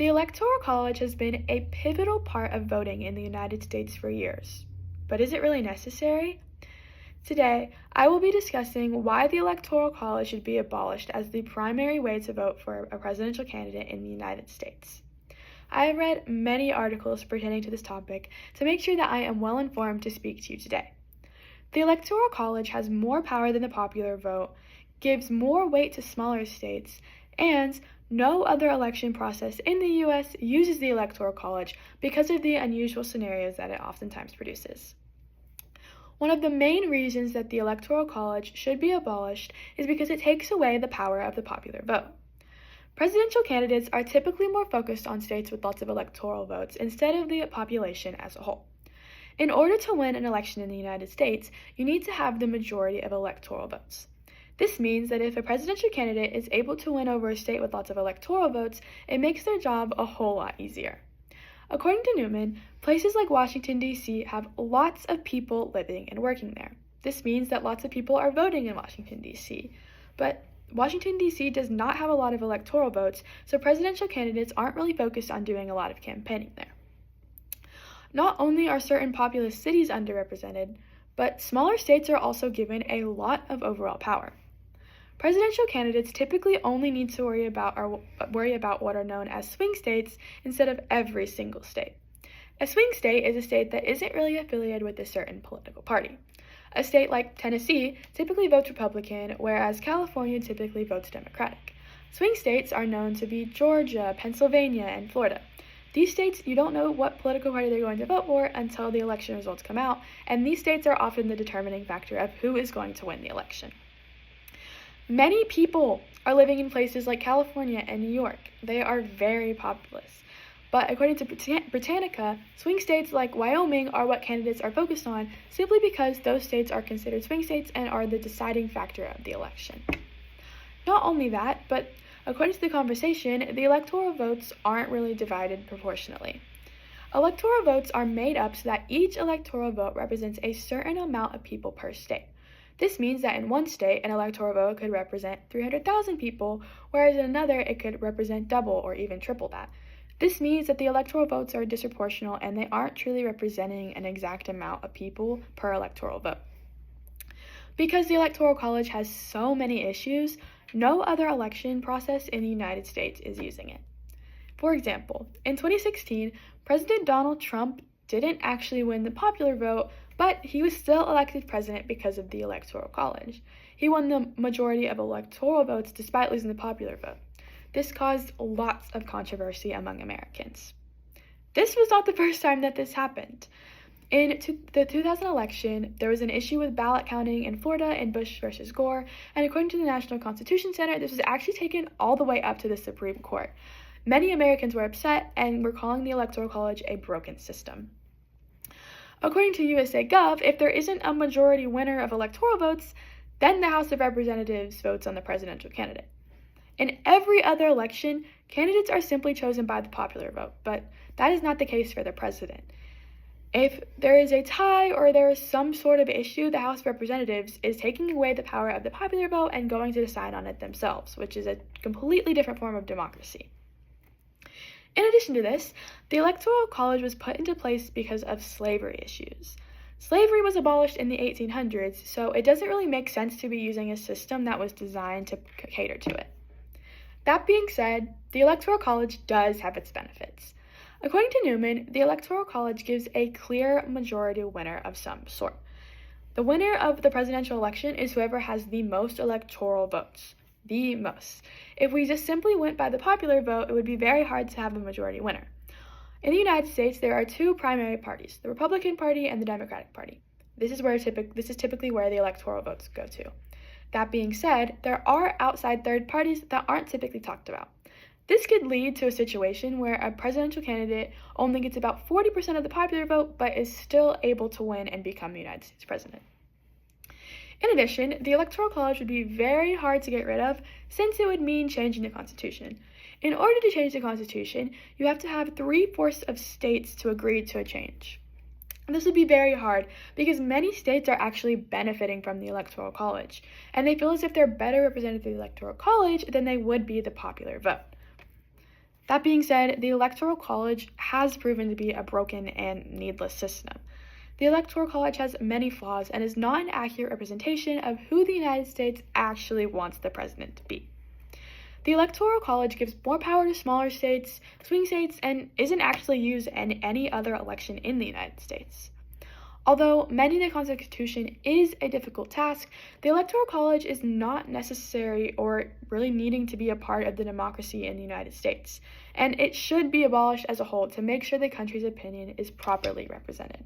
The Electoral College has been a pivotal part of voting in the United States for years. But is it really necessary? Today, I will be discussing why the Electoral College should be abolished as the primary way to vote for a presidential candidate in the United States. I have read many articles pertaining to this topic to make sure that I am well informed to speak to you today. The Electoral College has more power than the popular vote, gives more weight to smaller states, and no other election process in the U.S. uses the Electoral College because of the unusual scenarios that it oftentimes produces. One of the main reasons that the Electoral College should be abolished is because it takes away the power of the popular vote. Presidential candidates are typically more focused on states with lots of electoral votes instead of the population as a whole. In order to win an election in the United States, you need to have the majority of electoral votes. This means that if a presidential candidate is able to win over a state with lots of electoral votes, it makes their job a whole lot easier. According to Newman, places like Washington, D.C. have lots of people living and working there. This means that lots of people are voting in Washington, D.C. But Washington, D.C. does not have a lot of electoral votes, so presidential candidates aren't really focused on doing a lot of campaigning there. Not only are certain populous cities underrepresented, but smaller states are also given a lot of overall power. Presidential candidates typically only need to worry about what are known as swing states instead of every single state. A swing state is a state that isn't really affiliated with a certain political party. A state like Tennessee typically votes Republican, whereas California typically votes Democratic. Swing states are known to be Georgia, Pennsylvania, and Florida. These states, you don't know what political party they're going to vote for until the election results come out, and these states are often the determining factor of who is going to win the election. Many people are living in places like California and New York. They are very populous. But according to Britannica, swing states like Wyoming are what candidates are focused on simply because those states are considered swing states and are the deciding factor of the election. Not only that, but according to the conversation, the electoral votes aren't really divided proportionally. Electoral votes are made up so that each electoral vote represents a certain amount of people per state. This means that in one state, an electoral vote could represent 300,000 people, whereas in another, it could represent double or even triple that. This means that the electoral votes are disproportional and they aren't truly representing an exact amount of people per electoral vote. Because the Electoral College has so many issues, no other election process in the United States is using it. For example, in 2016, President Donald Trump didn't actually win the popular vote, but he was still elected president because of the Electoral College. He won the majority of electoral votes despite losing the popular vote. This caused lots of controversy among Americans. This was not the first time that this happened. In the 2000 election, there was an issue with ballot counting in Florida in Bush versus Gore, and according to the National Constitution Center, this was actually taken all the way up to the Supreme Court. Many Americans were upset and were calling the Electoral College a broken system. According to USA Gov, if there isn't a majority winner of electoral votes, then the House of Representatives votes on the presidential candidate. In every other election, candidates are simply chosen by the popular vote, but that is not the case for the president. If there is a tie or there is some sort of issue, the House of Representatives is taking away the power of the popular vote and going to decide on it themselves, which is a completely different form of democracy. In addition to this, the Electoral College was put into place because of slavery issues. Slavery was abolished in the 1800s, so it doesn't really make sense to be using a system that was designed to cater to it. That being said, the Electoral College does have its benefits. According to Newman, the Electoral College gives a clear majority winner of some sort. The winner of the presidential election is whoever has the most electoral votes. The most. If we just simply went by the popular vote, it would be very hard to have a majority winner. In the United States, there are two primary parties, the Republican Party and the Democratic Party. This is typically where the electoral votes go to. That being said, there are outside third parties that aren't typically talked about. This could lead to a situation where a presidential candidate only gets about 40% of the popular vote, but is still able to win and become the United States president. In addition, the Electoral College would be very hard to get rid of since it would mean changing the Constitution. In order to change the Constitution, you have to have 3/4 of states to agree to a change. And this would be very hard because many states are actually benefiting from the Electoral College, and they feel as if they're better represented through the Electoral College than they would be the popular vote. That being said, the Electoral College has proven to be a broken and needless system. The Electoral College has many flaws and is not an accurate representation of who the United States actually wants the president to be. The Electoral College gives more power to smaller states, swing states, and isn't actually used in any other election in the United States. Although mending the Constitution is a difficult task, the Electoral College is not necessary or really needing to be a part of the democracy in the United States, and it should be abolished as a whole to make sure the country's opinion is properly represented.